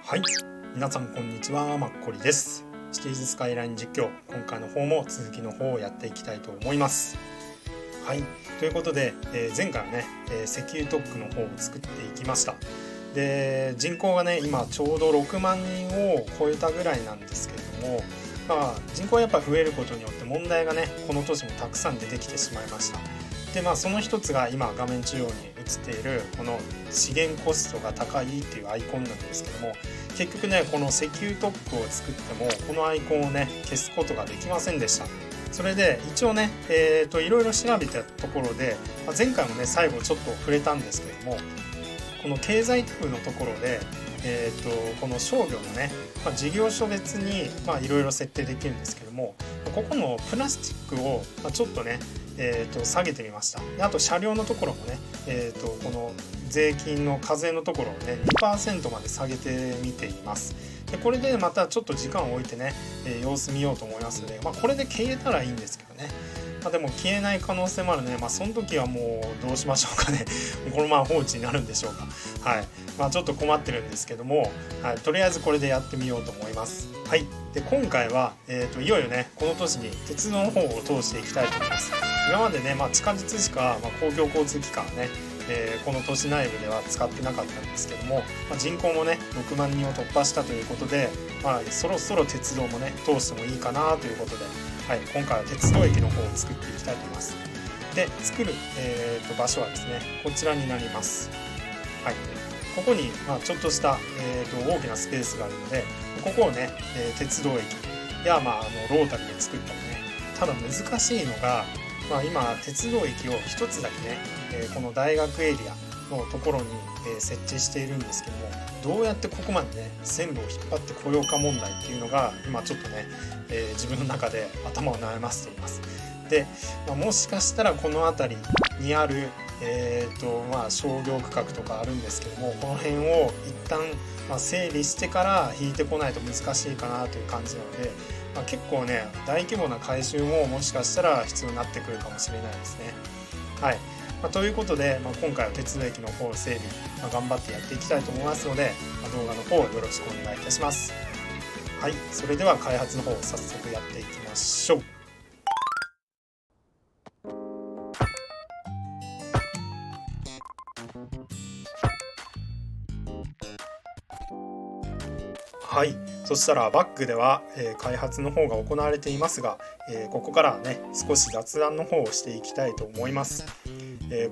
はい、皆さんこんにちは、マッコリです。シティーズスカイライン実況、今回の方も続きの方をやっていきたいと思います。はい、ということで、前回はね、石油特区の方を作っていきました。で、人口がね今ちょうど6万人を超えたぐらいなんですけれども、人口がやっぱ増えることによって問題がねこの年もたくさん出てきてしまいました。でその一つが今画面中央に映っているこの資源コストが高いっていうアイコンなんですけども、結局ねこの石油特区を作ってもこのアイコンをね消すことができませんでした。それで一応ねいろいろ調べたところで、前回もね最後ちょっと触れたんですけども、この経済タブのところでこの商業のね、事業所別にいろいろ設定できるんですけども、ここのプラスチックをちょっとね下げてみました。であと車両のところもね、この税金の課税のところをね 2% まで下げてみています。でこれでまたちょっと時間を置いてね、様子見ようと思いますので、これで消えたらいいんですけどね。でも消えない可能性もあるので、その時はもうどうしましょうかねこの放置になるんでしょうか。はい、ちょっと困ってるんですけども、はい、とりあえずこれでやってみようと思います。はい、で今回は、いよいよねこの年に鉄道の方を通していきたいと思います。今までね、地下鉄しか、公共交通機関ね、この都市内部では使ってなかったんですけども、人口もね6万人を突破したということで、そろそろ鉄道もね通してもいいかなということで、はい、今回は鉄道駅の方を作っていきたいと思います。で作る、場所はですねこちらになります。はい、ここに、ちょっとした、大きなスペースがあるので、ここをね、鉄道駅や、ロータリーで作ったりね。ただ難しいのが、今鉄道駅を一つだけね、この大学エリアのところに、設置しているんですけども、どうやってここまでね線路を引っ張ってこようか問題っていうのが今ちょっとね、自分の中で頭を悩ませています。で、もしかしたらこの辺りにある商業区画とかあるんですけども、この辺を一旦整理してから引いてこないと難しいかなという感じなので、結構ね大規模な改修ももしかしたら必要になってくるかもしれないですね。はい、ということで、今回は鉄道駅の方整備、頑張ってやっていきたいと思いますので、動画の方よろしくお願いいたします。はい、それでは開発の方早速やっていきましょう。はい、そしたらバックでは、開発の方が行われていますが、ここからはね少し雑談の方をしていきたいと思います。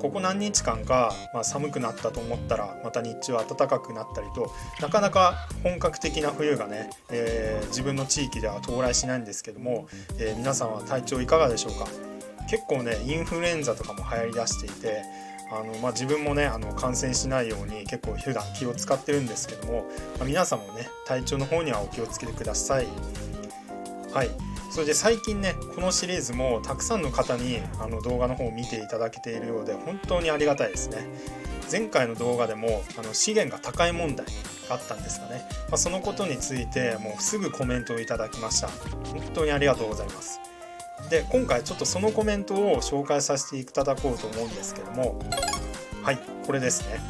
ここ何日間か、寒くなったと思ったらまた日中暖かくなったりと、なかなか本格的な冬がね、自分の地域では到来しないんですけども、皆さんは体調いかがでしょうか。結構ねインフルエンザとかも流行りだしていて、自分もね感染しないように結構普段気を使ってるんですけども、皆さんもね体調の方にはお気をつけてください。はい、それで最近ねこのシリーズもたくさんの方に動画の方を見ていただけているようで本当にありがたいですね。前回の動画でも資源が高い問題があったんですがね、そのことについてもうすぐコメントをいただきました。本当にありがとうございます。で今回ちょっとそのコメントを紹介させていただこうと思うんですけども、はい、これですね。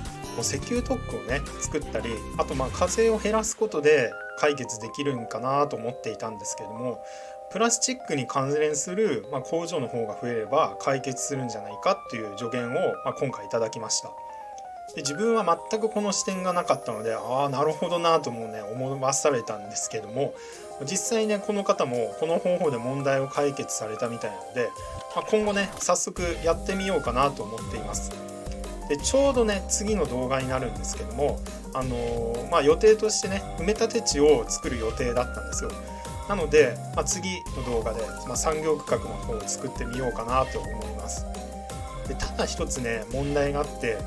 石油特区をね作ったり、あと課税を減らすことで解決できるんかなと思っていたんですけども、プラスチックに関連する、工場の方が増えれば解決するんじゃないかっていう助言を、今回いただきました。で自分は全くこの視点がなかったので、なるほどなともね思わされたんですけども、実際ねこの方もこの方法で問題を解決されたみたいなので、今後ね早速やってみようかなと思っています。でちょうどね次の動画になるんですけども、予定としてね埋め立て地を作る予定だったんですよ。なので、次の動画で、産業区画の方を作ってみようかなと思います。でただ一つね問題があって、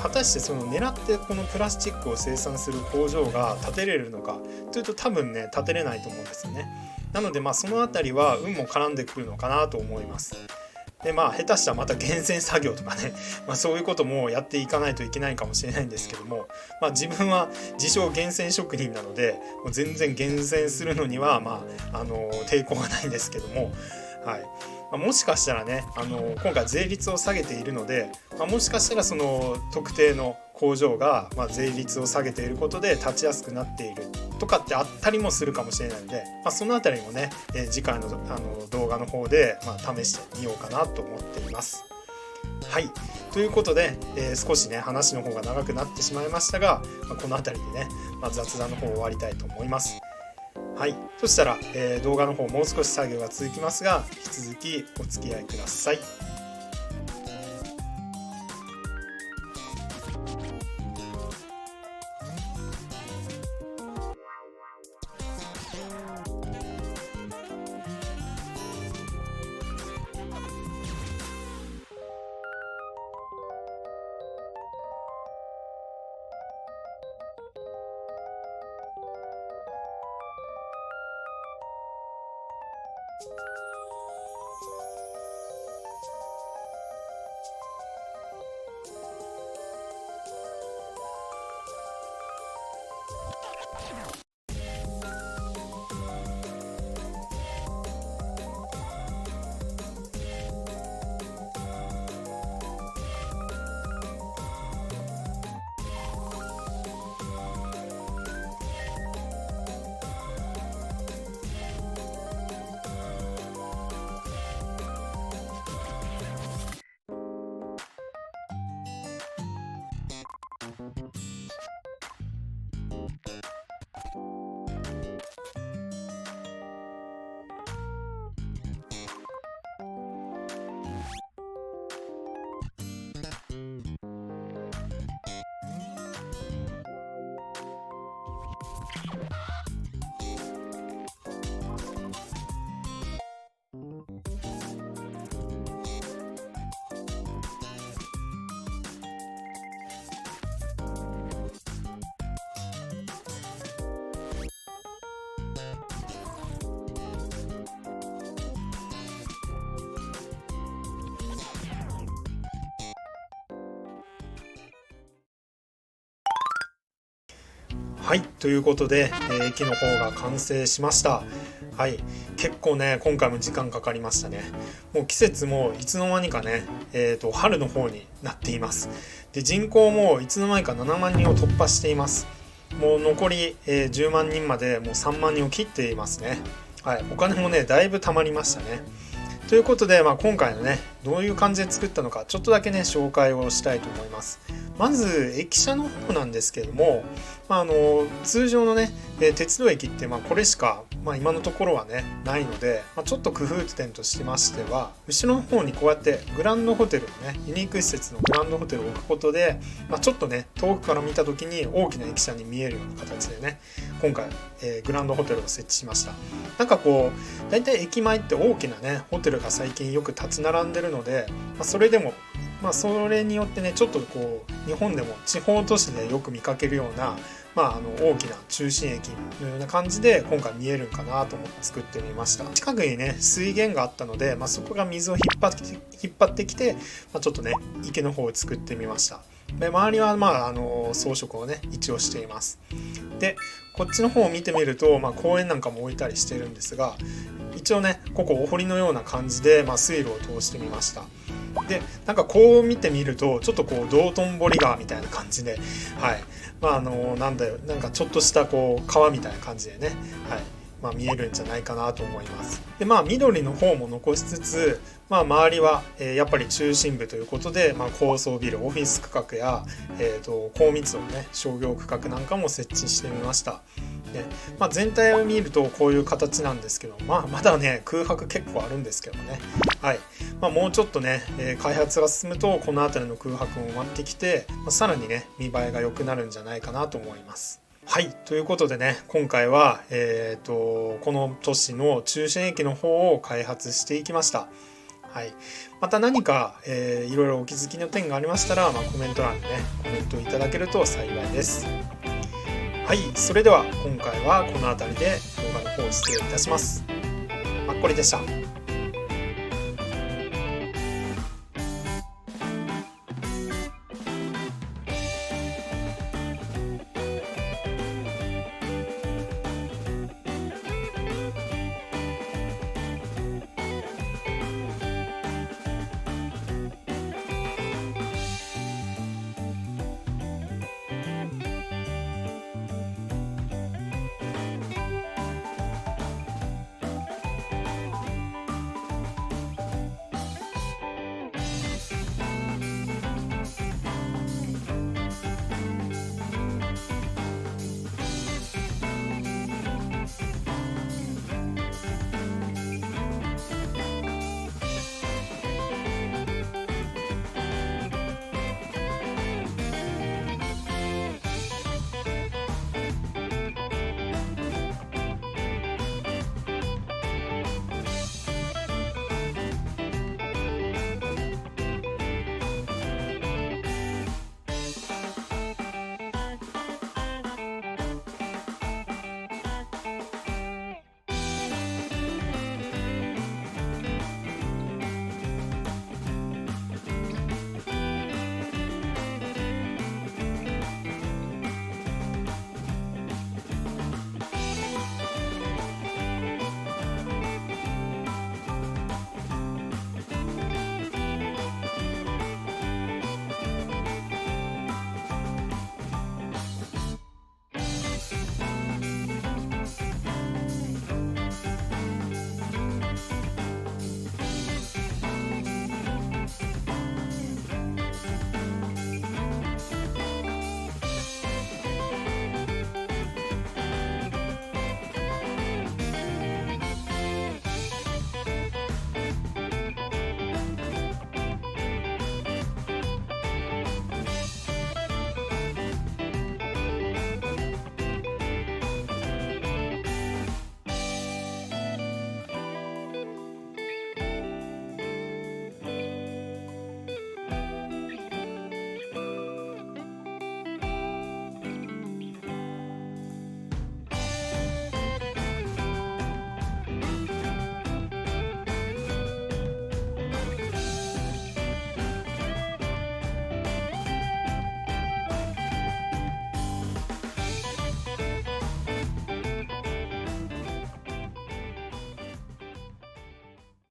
果たしてその狙ってこのプラスチックを生産する工場が建てれるのかというと、多分ね建てれないと思うんですよね。なのでそのあたりは運も絡んでくるのかなと思います。で下手したらまた厳選作業とかね、そういうこともやっていかないといけないかもしれないんですけども、自分は自称厳選職人なのでもう全然厳選するのには抵抗がないんですけども、はい、もしかしたらね今回税率を下げているので、もしかしたらその特定の工場が税率を下げていることで立ちやすくなっているとかってあったりもするかもしれないので、そのあたりもね、次回の動画の方で試してみようかなと思っています。はい、ということで、少しね話の方が長くなってしまいましたが、この辺りでね、雑談の方を終わりたいと思います。はい、そしたら、動画の方もう少し作業が続きますが、引き続きお付き合いください。はい、ということで、駅の方が完成しました。はい、結構ね今回も時間かかりましたね。もう季節もいつの間にかね、春の方になっています。で、人口もいつの間にか7万人を突破しています。もう残り、10万人までもう3万人を切っていますね。はい、お金もねだいぶ貯まりましたね。ということで、今回のねどういう感じで作ったのかちょっとだけね紹介をしたいと思います。まず駅舎の方なんですけども、通常のね鉄道駅ってこれしか、今のところはねないので、ちょっと工夫点としましては、後ろの方にこうやってグランドホテルをねユニーク施設のグランドホテルを置くことで、ちょっとね遠くから見た時に大きな駅舎に見えるような形でね今回、グランドホテルを設置しました。なんかこうだいたい駅前って大きなねホテルが最近よく立ち並んでるので、それでもそれによってねちょっとこう日本でも地方都市でよく見かけるような、大きな中心駅のような感じで今回見えるんかなと思って作ってみました。近くにね水源があったので、そこが水を引っ張ってきて、ちょっとね池の方を作ってみました。で、周りは装飾をね一応しています。で、こっちの方を見てみると、公園なんかも置いたりしてるんですが、一応ねここお堀のような感じで、水路を通してみました。で、なんかこう見てみるとちょっとこう道頓堀川みたいな感じで、はい、なんかちょっとしたこう川みたいな感じでね、はい、見えるんじゃないかなと思います。で、緑の方も残しつつ、周りは、やっぱり中心部ということで、高層ビル、オフィス区画や、高密度のね商業区画なんかも設置してみました。で、全体を見るとこういう形なんですけど、まだね空白結構あるんですけどね、はい、もうちょっとね、開発が進むとこの辺りの空白も埋まってきて、さらにね見栄えが良くなるんじゃないかなと思います。はい、ということでね今回は、この都市の中心駅の方を開発していきました。はい、また何か、いろいろお気づきの点がありましたら、コメント欄にねコメントいただけると幸いです。はい、それでは今回はこの辺りで動画の方を失礼いたします。マッコリでした。